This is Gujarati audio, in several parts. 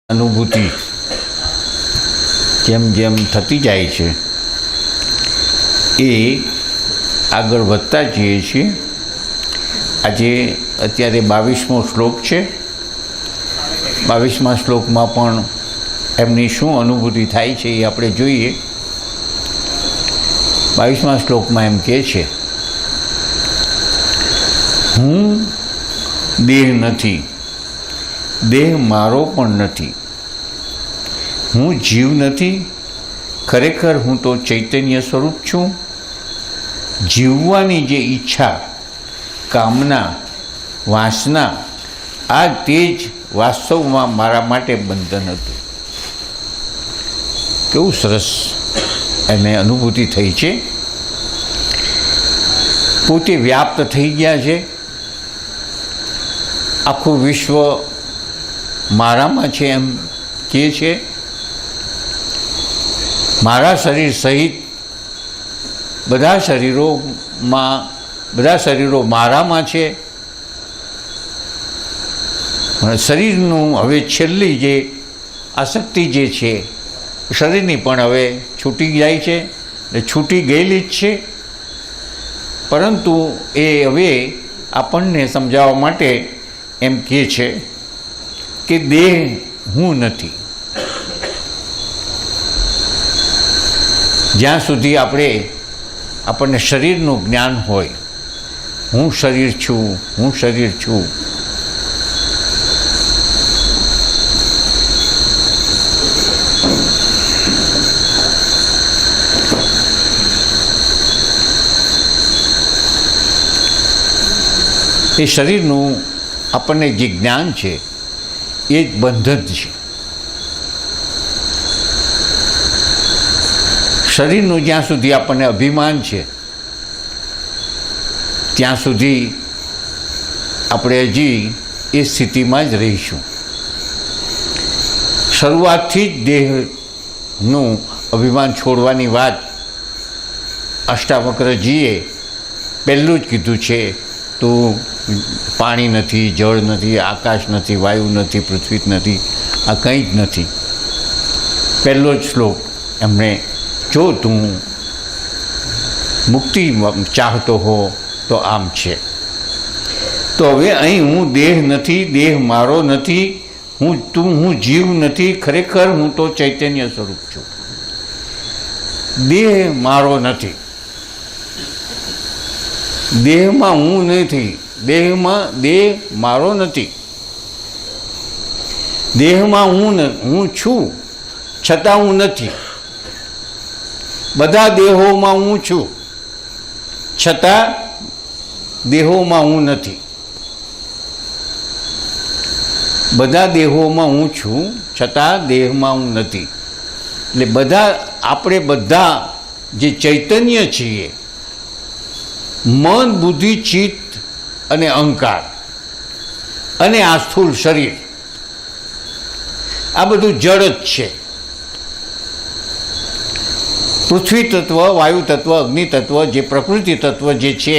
અનુભૂતિ જેમ જેમ થતી જાય છે એ આગળ વધતા જઈએ છીએ. આજે અત્યારે 22મો શ્લોક છે. 22મા શ્લોકમાં પણ એમની શું અનુભૂતિ થાય છે એ આપણે જોઈએ. 22મા શ્લોકમાં એમ કહે છે, હું દેહ નથી, દેહ મારો પણ નથી, હું જીવ નથી, ખરેખર હું તો ચૈતન્ય સ્વરૂપ છું. જીવવાની જે ઈચ્છા, કામના, વાસના, આ તે જ વાસ્તવમાં મારા માટે બંધન હતું. કેવું સરસ એને અનુભૂતિ થઈ છે. પોતે વ્યાપ્ત થઈ ગયા છે. આખું વિશ્વ મારામાં છે એમ કહે છે. મારા શરીર સહિત બધા શરીરો મારામાં છે. શરીરનું હવે છેલ્લી જે આસક્તિ જે છે શરીરની પણ હવે છૂટી જાય છે ને છૂટી ગયેલી જ છે. પરંતુ એ હવે આપણને સમજાવવા માટે એમ કહે છે કે દેહ હું નથી. જ્યાં સુધી આપણને શરીરનું જ્ઞાન હોય, હું શરીર છું, હું શરીર છું, એ શરીરનું આપણને જે જ્ઞાન છે એ જ બંધન છે. શરીરનું જ્યાં સુધી આપણને અભિમાન છે ત્યાં સુધી આપણે હજી એ સ્થિતિમાં જ રહીશું. શરૂઆતથી જ દેહનું અભિમાન છોડવાની વાત અષ્ટાવક્રજીએ પહેલું જ કીધું છે. તો પાણી નથી, જળ નથી, આકાશ નથી, વાયુ નથી, પૃથ્વી નથી, આ કંઈ જ નથી. પહેલો જ શ્લોક એમણે, જો તું મુક્તિ ચાહતો હો તો આમ છે. તો હવે અહીં હું દેહ નથી, દેહ મારો નથી, હું જીવ નથી, ખરેખર હું તો ચૈતન્ય સ્વરૂપ છું. દેહ મારો નથી, દેહમાં હું નથી, દેહ મારો નથી, દેહમાં હું છું છતાં હું નથી. બધા દેહોમાં હું છું છતાં દેહોમાં હું નથી. બધા દેહોમાં હું છું છતાં દેહમાં હું નથી. એટલે આપણે બધા જે ચૈતન્ય છીએ, મન, બુદ્ધિ, ચિત્ત અને અહંકાર અને આ સ્થૂળ શરીર, આ બધું જડ જ છે. પૃથ્વી તત્વ, વાયુ તત્વ, અગ્નિ તત્વ, જે પ્રકૃતિ તત્વ જે છે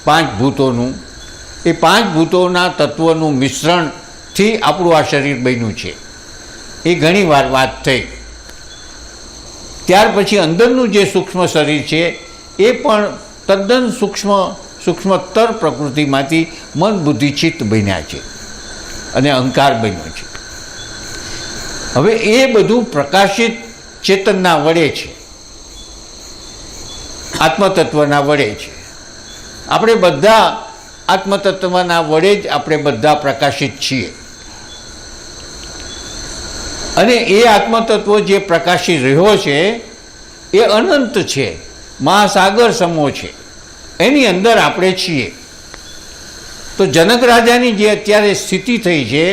પાંચ ભૂતોનું, એ પાંચ ભૂતોના તત્વનું મિશ્રણથી આપણું આ શરીર બન્યું છે. એ ઘણી વાર વાત થઈ. ત્યાર પછી અંદરનું જે સૂક્ષ્મ શરીર છે એ પણ તદ્દન સૂક્ષ્મતર પ્રકૃતિમાંથી મન, બુદ્ધિ, ચિત્ત બન્યા છે અને અહંકાર બન્યો છે. હવે એ બધું પ્રકાશિત ચેતનના વડે છે, આત્મતત્વના વડે છે. આપણે બધા આત્મતત્વના વડે જ આપણે બધા પ્રકાશિત છીએ. અને એ આત્મતત્વ જે પ્રકાશી રહ્યો છે એ અનંત છે, મહાસાગર સમો છે, એની અંદર આપણે છીએ. તો જનક રાજાની જે અત્યારે સ્થિતિ થઈ છે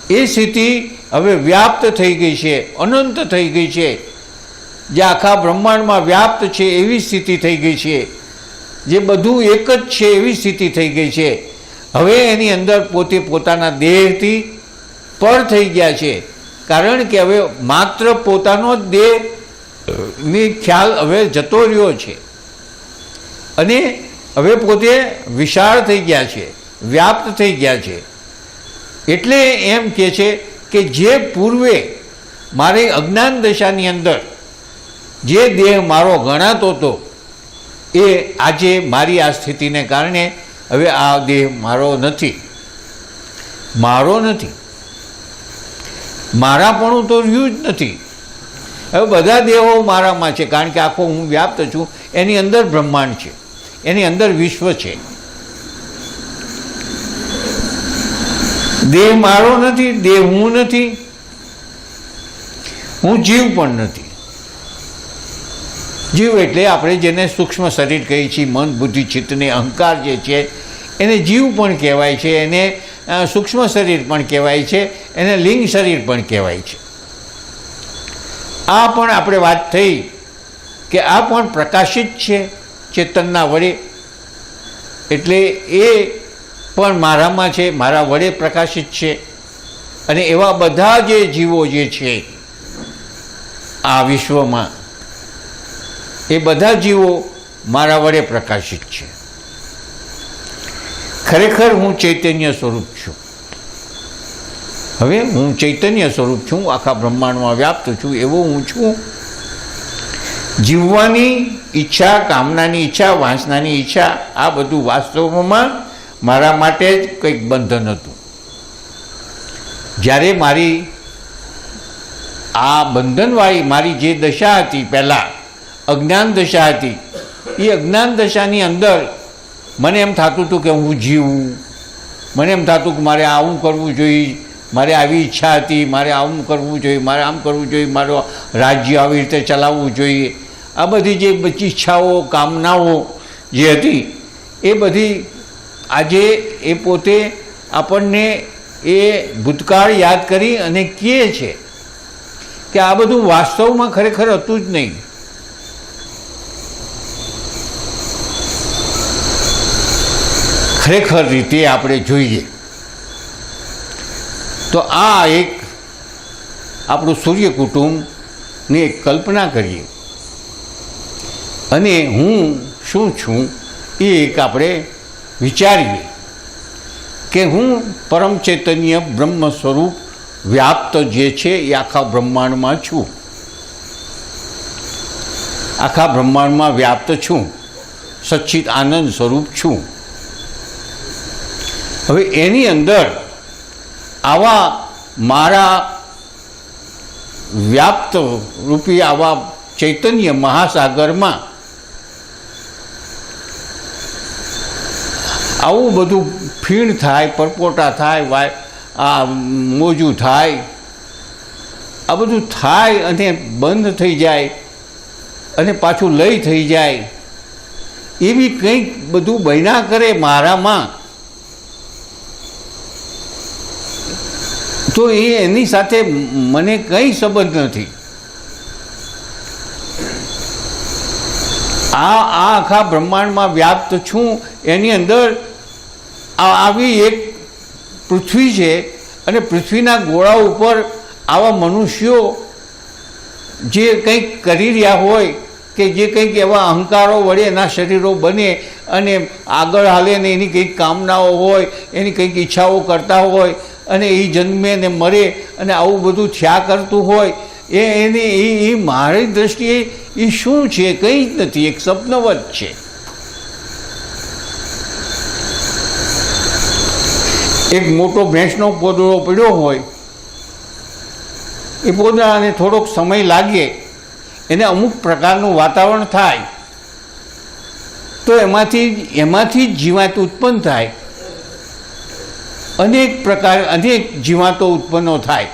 એ સ્થિતિ હવે વ્યાપ્ત થઈ ગઈ છે, અનંત થઈ ગઈ છે. જે આખા બ્રહ્માંડમાં વ્યાપ્ત છે એવી સ્થિતિ થઈ ગઈ છે. જે બધું એક જ છે એવી સ્થિતિ થઈ ગઈ છે. હવે એની અંદર પોતે પોતાના દેહથી પર થઈ ગયા છે. કારણ કે હવે માત્ર પોતાનો જ દેહની ખ્યાલ હવે જતો રહ્યો છે અને હવે પોતે વિશાળ થઈ ગયા છે, વ્યાપ્ત થઈ ગયા છે. એટલે એમ કહે છે કે જે પૂર્વે મારી અજ્ઞાન દશાની અંદર જે દેહ મારો ગણાતો હતો એ આજે મારી આ સ્થિતિને કારણે હવે આ દેહ મારો નથી, મારાપણું તો રહ્યું જ નથી. હવે બધા દેહો મારામાં છે, કારણ કે આખો હું વ્યાપ્ત છું, એની અંદર બ્રહ્માંડ છે, એની અંદર વિશ્વ છે. દેહ મારો નથી, દેહ હું નથી, હું જીવ પણ નથી. જીવ એટલે આપણે જેને સૂક્ષ્મ શરીર કહીએ છીએ, મન બુદ્ધિ ચિત્તને અહંકાર જે છે એને જીવ પણ કહેવાય છે, એને સૂક્ષ્મ શરીર પણ કહેવાય છે, એને લિંગ શરીર પણ કહેવાય છે. આ પણ આપણે વાત થઈ કે આ પણ પ્રકાશિત છે ચેતનના વડે, એટલે એ પણ મારામાં છે, મારા વડે પ્રકાશિત છે. અને એવા બધા જે જીવો જે છે આ વિશ્વમાં, એ બધા જીવો મારા વડે પ્રકાશિત છે. ખરેખર હું ચૈતન્ય સ્વરૂપ છું. હવે હું ચૈતન્ય સ્વરૂપ છું, આખા બ્રહ્માંડમાં વ્યાપ્ત છું, એવો હું છું. જીવવાની ઈચ્છા, કામનાની ઈચ્છા, વાસનાની ઈચ્છા, આ બધું વાસ્તવમાં મારા માટે જ કંઈક બંધન હતું. જ્યારે મારી આ બંધનવાળી મારી જે દશા હતી, પહેલાં અજ્ઞાન દશા હતી, એ અજ્ઞાન દશાની અંદર મને એમ થતું હતું કે હું જીવું, મને એમ થતું કે મારે આવું કરવું જોઈએ, મારે આવી ઈચ્છા હતી, મારે આવું કરવું જોઈએ, મારે આમ કરવું જોઈએ, મારું રાજ્ય આવી રીતે ચલાવવું જોઈએ. આ બધી જે ઈચ્છાઓ, કામનાઓ જે હતી એ બધી આજે એ પોતે આપણને એ ભૂતકાળ યાદ કરી અને કહે છે કે આ બધું વાસ્તવમાં ખરેખર હતું જ નહીં. ખરેખર રીતે આપણે જોઈએ તો આ એક આપણું સૂર્ય કુટુંબની એક કલ્પના કરીએ અને હું શું છું એ એક આપણે વિચારીએ કે હું પરમ ચૈતન્ય બ્રહ્મ સ્વરૂપ વ્યાપ્ત જે છે એ આખા બ્રહ્માંડમાં છું, આખા બ્રહ્માંડમાં વ્યાપ્ત છું, સચ્ચિત આનંદ સ્વરૂપ છું. હવે એની અંદર આવા મારા વ્યાપ્ત રૂપી આવા ચૈતન્ય મહાસાગરમાં આવું બધું ફીણ થાય, પરપોટા થાય, આ મોજું થાય, આ બધું થાય અને બંધ થઈ જાય અને પાછું લય થઈ જાય, એવી કંઈક બધું બન્યા કરે મારામાં, તો એની સાથે મને કંઈ સંબંધ નથી. આ આખા બ્રહ્માંડમાં વ્યાપ્ત છું, એની અંદર આવી એક પૃથ્વી છે અને પૃથ્વીના ગોળા ઉપર આવા મનુષ્યો જે કંઈક કરી રહ્યા હોય કે જે કંઈક એવા અહંકારો વડે એના શરીરો બને અને આગળ હાલે ને એની કંઈક કામનાઓ હોય, એની કંઈક ઈચ્છાઓ કરતા હોય અને એ જન્મે ને મરે અને આવું બધું થયા કરતું હોય, એને એ મારી દ્રષ્ટિએ એ શું છે? કંઈ જ નથી, એક સ્વપ્નવત છે. એક મોટો ભેંસનો પોદળો પડ્યો હોય, એ પોદળાને થોડોક સમય લાગે, એને અમુક પ્રકારનું વાતાવરણ થાય તો એમાંથી જ જીવાત ઉત્પન્ન થાય, અનેક જીવાતો ઉત્પન્નો થાય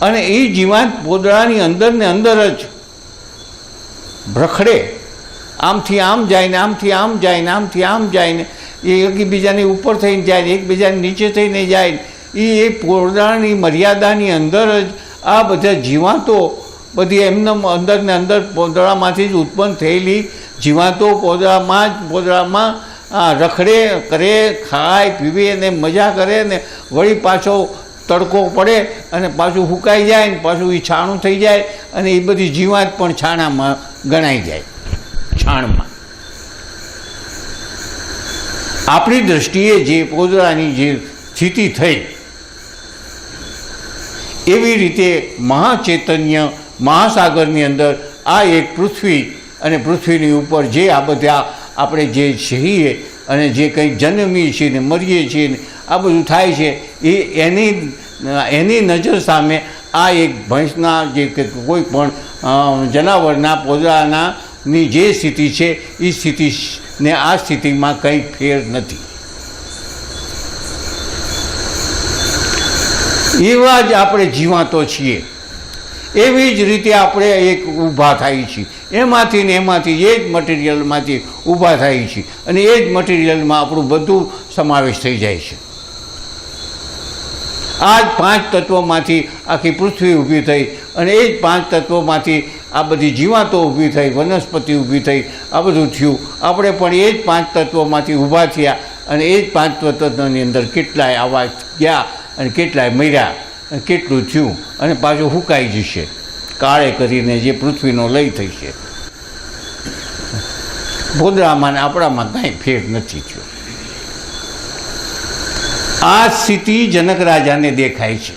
અને એ જીવાત પોદળાની અંદર ને અંદર જ ભ્રખડે, આમથી આમ જાય ને આમથી આમ જાય ને આમથી આમ જાય ને એ એકબીજાની ઉપર થઈને જાય ને એકબીજાની નીચે થઈને જાય ને એ પોદળાની મર્યાદાની અંદર જ આ બધા જીવાતો બધી એમને અંદર ને અંદર પોદળામાંથી જ ઉત્પન્ન થયેલી જીવાતો પોદળામાં રખડે કરે, ખાય પીવે ને મજા કરે ને વળી પાછો તડકો પડે અને પાછું સુકાઈ જાય ને પાછું એ છાણું થઈ જાય અને એ બધી જીવાત પણ છાણામાં ગણાઈ જાય, છાણમાં. આપણી દૃષ્ટિએ જે પોદળાની જે સ્થિતિ થઈ એવી રીતે મહાચૈતન્ય મહાસાગરની અંદર આ એક પૃથ્વી અને પૃથ્વીની ઉપર જે આ બધા આપણે જે છીએ અને જે કંઈ જન્મીએ છીએ ને મરીએ છીએ ને આ બધું થાય છે એ એની નજર સામે આ એક ભેંસના જે કોઈ પણ જનાવરના પોદરાની જે સ્થિતિ છે એ સ્થિતિને આ સ્થિતિમાં કંઈ ફેર નથી. એવા જ આપણે જીવાતો છીએ. એવી જ રીતે આપણે એક ઊભા થાય છીએ, એમાંથી ને એમાંથી એ જ મટીરિયલમાંથી ઊભા થાય છે અને એ જ મટીરિયલમાં આપણું બધું સમાવેશ થઈ જાય છે. આ જ 5 તત્વોમાંથી આખી પૃથ્વી ઊભી થઈ અને એ જ 5 તત્વોમાંથી આ બધી જીવાતો ઊભી થઈ, વનસ્પતિ ઊભી થઈ, આ બધું થયું. આપણે પણ એ જ 5 તત્વોમાંથી ઊભા થયા અને એ જ 5 તત્વોની અંદર કેટલાય આવા ગયા અને કેટલાય મર્યા અને કેટલું થયું અને પાછું હુકાઈ જશે કાળે કરીને જે પૃથ્વીનો લય થઈ છે. ભોદરામાં ને આપણામાં કાંઈ ફેર નથી થયો. આ સ્થિતિ જનક રાજાને દેખાય છે.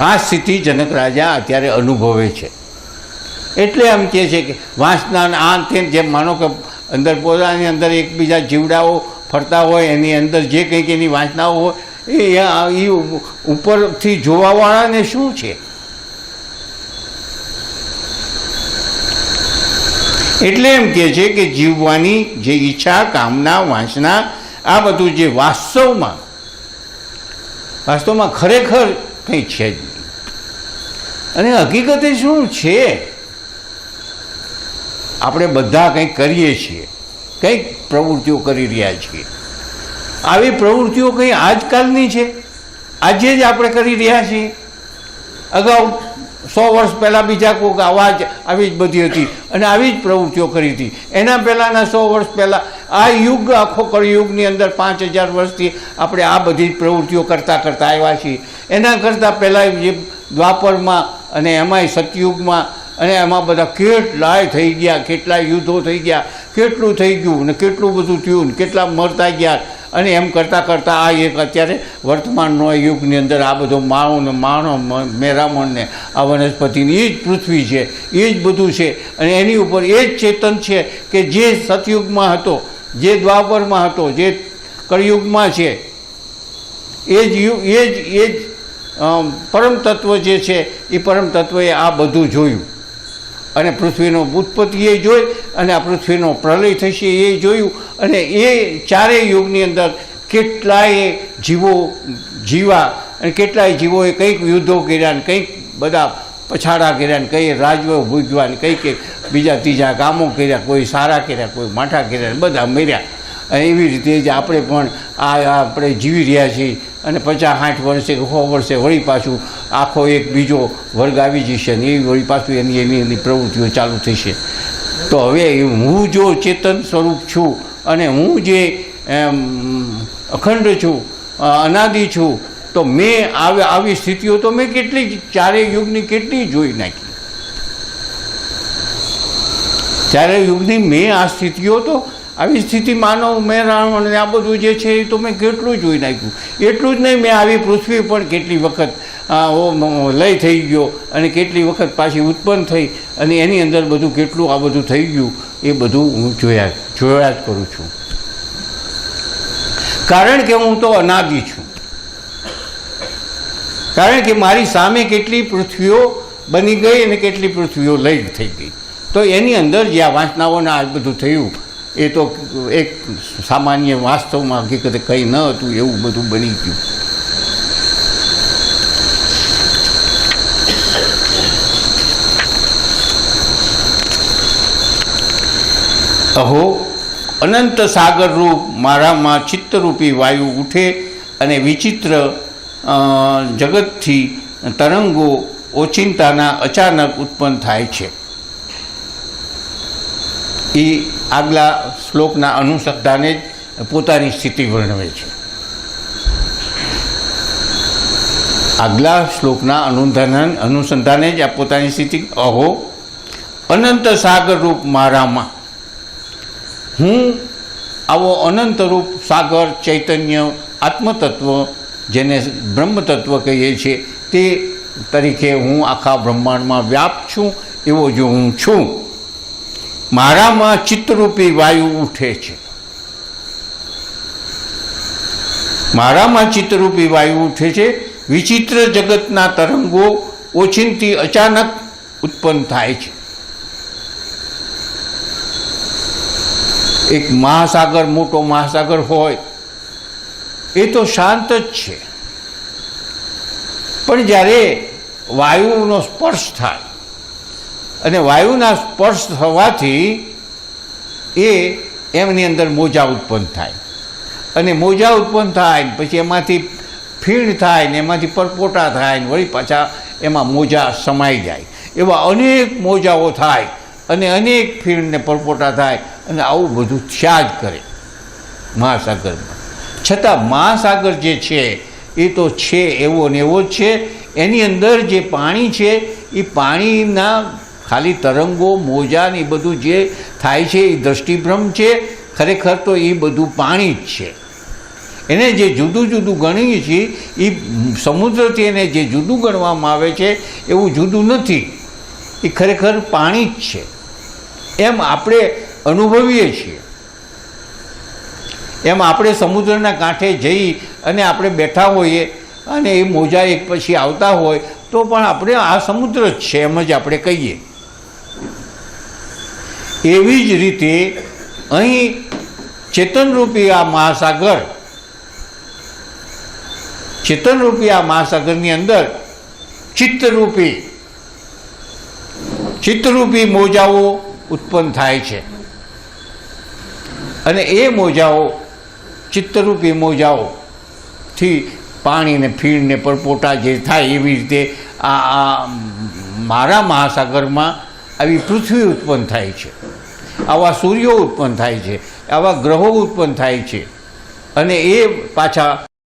આ સ્થિતિ જનક રાજા અત્યારે અનુભવે છે. એટલે એમ કહે છે કે વાંસના આ તેમ જેમ માનો કે અંદર પોતાની અંદર એકબીજા જીવડાઓ ફરતા હોય, એની અંદર જે કંઈક એની વાંસનાઓ હોય એ ઉપરથી જોવાવાળાને શું છે? એટલે એમ કહે છે કે જીવવાની જે ઈચ્છા, કામના, વાંસના આ બધું જે વાસ્તવમાં ખરેખર કંઈ છે જ નહીં. અને હકીકતે શું છે? આપણે બધા કંઈક કરીએ છીએ, કંઈક પ્રવૃત્તિઓ કરી રહ્યા છીએ. આવી પ્રવૃત્તિઓ કંઈ આજકાલની છે? આજે જ આપણે કરી રહ્યા છીએ? અગાઉ 100 વર્ષ પહેલાં બીજા કોઈક અવાજ આવી જ બધી હતી અને આવી જ પ્રવૃત્તિઓ કરી હતી. એના પહેલાંના 100 વર્ષ પહેલાં આ યુગ, આખો કળયુગની અંદર 5000 વર્ષથી આપણે આ બધી પ્રવૃત્તિઓ કરતા આવ્યા છીએ. એના કરતાં પહેલાં જે દ્વાપરમાં અને એમાંય સતયુગમાં અને એમાં બધા કેટલાય થઈ ગયા, કેટલાય યુદ્ધો થઈ ગયા, કેટલું થઈ ગયું ને કેટલું બધું થયું ને કેટલા મરતા ગયા. અને એમ કરતાં આ એક અત્યારે વર્તમાનનો યુગની અંદર આ બધો માણો મેરામણ ને આ વનસ્પતિની એ જ પૃથ્વી છે, એ જ બધું છે. અને એની ઉપર એ જ ચેતન છે કે જે સતયુગમાં હતો, જે દ્વાપરમાં હતો, જે કળયુગમાં છે, એ જ પરમ તત્વ જે છે એ પરમ તત્વએ આ બધું જોયું અને પૃથ્વીનો ઉત્પત્તિ એ જોઈ અને આ પૃથ્વીનો પ્રલય થશે એ જોયું. અને એ ચારેય યુગની અંદર કેટલાય જીવો જીવા અને કેટલાય જીવોએ કંઈક યુદ્ધો કર્યા ને કંઈક બધા પછાડા કર્યા ને કંઈ રાજ્યો ભૂજવા ને કંઈક બીજા ત્રીજા કામો કર્યા, કોઈ સારા કર્યા, કોઈ માઠા કર્યા, બધા મર્યા. અને એવી રીતે જ આપણે પણ આપણે જીવી રહ્યા છીએ. અને 50-60 વર્ષે 100 વર્ષે વળી પાછું આખો એક બીજો વર્ગ આવી જશે ને એ વળી પાછું એની પ્રવૃત્તિઓ ચાલુ થશે. તો હવે હું જો ચેતન સ્વરૂપ છું અને હું જે અખંડ છું, અનાદિ છું, તો મેં આવી સ્થિતિઓ તો મેં કેટલી ચારેય યુગની કેટલી જોઈ નાખી. ચારેય યુગની મેં આ સ્થિતિઓ તો આવી સ્થિતિ માનવ મેરામણ આ બધું જે છે એ તો મેં કેટલું જોઈ નાખ્યું. એટલું જ નહીં, મેં આવી પૃથ્વી પણ કેટલી વખત લય થઈ ગયો અને કેટલી વખત પાછી ઉત્પન્ન થઈ અને એની અંદર બધું કેટલું આ બધું થઈ ગયું એ બધું હું જોયા જ કરું છું. કારણ કે હું તો અનાદિ છું. કારણ કે મારી સામે કેટલી પૃથ્વીઓ બની ગઈ અને કેટલી પૃથ્વીઓ લય થઈ ગઈ. તો એની અંદર જે આ વાસનાઓના આ બધું થયું એ તો એક સામાન્ય વાસ્તવમાં હકીકતે કંઈ ન હતું એવું બધું બની ગયું. અહો અનંત સાગર રૂપ મારામાં ચિત્તરૂપી વાયુ ઉઠે અને વિચિત્ર જગતથી તરંગો ઓચિંતાના અચાનક ઉત્પન્ન થાય છે. એ આગલા શ્લોકના અનુસંધાને જ પોતાની સ્થિતિ વર્ણવે છે. આગલા શ્લોકના અનુસંધાને જ આ પોતાની સ્થિતિ અહો અનંત સાગર રૂપ મારામાં, હું આવો અનંતરૂપ સાગર ચૈતન્ય આત્મતત્વ જેને બ્રહ્મતત્વ કહીએ છીએ તે તરીકે હું આખા બ્રહ્માંડમાં વ્યાપ્ત છું, એવો જો હું છું. મારામાં ચિત્તરૂપી વાયુ ઉઠે છે. મારામાં ચિત્તરૂપી વાયુ ઉઠે છે. વિચિત્ર જગતના તરંગો ઓચિંતી અચાનક ઉત્પન્ન થાય છે. એક મહાસાગર, મોટો મહાસાગર હોય એ તો શાંત જ છે, પણ જ્યારે વાયુનો સ્પર્શ થાય અને વાયુના સ્પર્શ થવાથી એમની અંદર મોજા ઉત્પન્ન થાય, અને મોજા ઉત્પન્ન થાય પછી એમાંથી ફીણ થાય ને એમાંથી પરપોટા થાય ને વળી પાછા એમાં મોજા સમાઈ જાય. એવા અનેક મોજાઓ થાય અને અનેક ફીણને પરપોટા થાય, અને આવું બધું થયા જ કરે મહાસાગરમાં. છતાં મહાસાગર જે છે એ તો છે એવો ને એવો જ છે. એની અંદર જે પાણી છે એ પાણીના ખાલી તરંગો, મોજા ને એ બધું જે થાય છે એ દૃષ્ટિભ્રમ છે. ખરેખર તો એ બધું પાણી જ છે. એને જે જુદું જુદું ગણીએ છીએ એ સમુદ્રથી એને જે જુદું ગણવામાં આવે છે એવું જુદું નથી, એ ખરેખર પાણી જ છે એમ આપણે અનુભવીએ છીએ. એમ આપણે સમુદ્રના કાંઠે જઈ અને આપણે બેઠા હોઈએ અને એ મોજા એક પછી આવતા હોય તો પણ આપણે આ સમુદ્ર જ છે એમ જ આપણે કહીએ. એવી જ રીતે અહીં ચેતનરૂપી આ મહાસાગર, ચેતનરૂપી આ મહાસાગરની અંદર ચિત્તરૂપી મોજાઓ ઉત્પન્ન થાય છે, અને એ મોજાઓ, ચિત્તરૂપી મોજાઓથી પાણીને ફીણને પરપોટા જે થાય એવી રીતે આ મારા મહાસાગરમાં આવી પૃથ્વી ઉત્પન્ન થાય છે, આવા સૂર્યો ઉત્પન્ન થાય છે, આવા ગ્રહો ઉત્પન્ન થાય છે, અને એ પાછા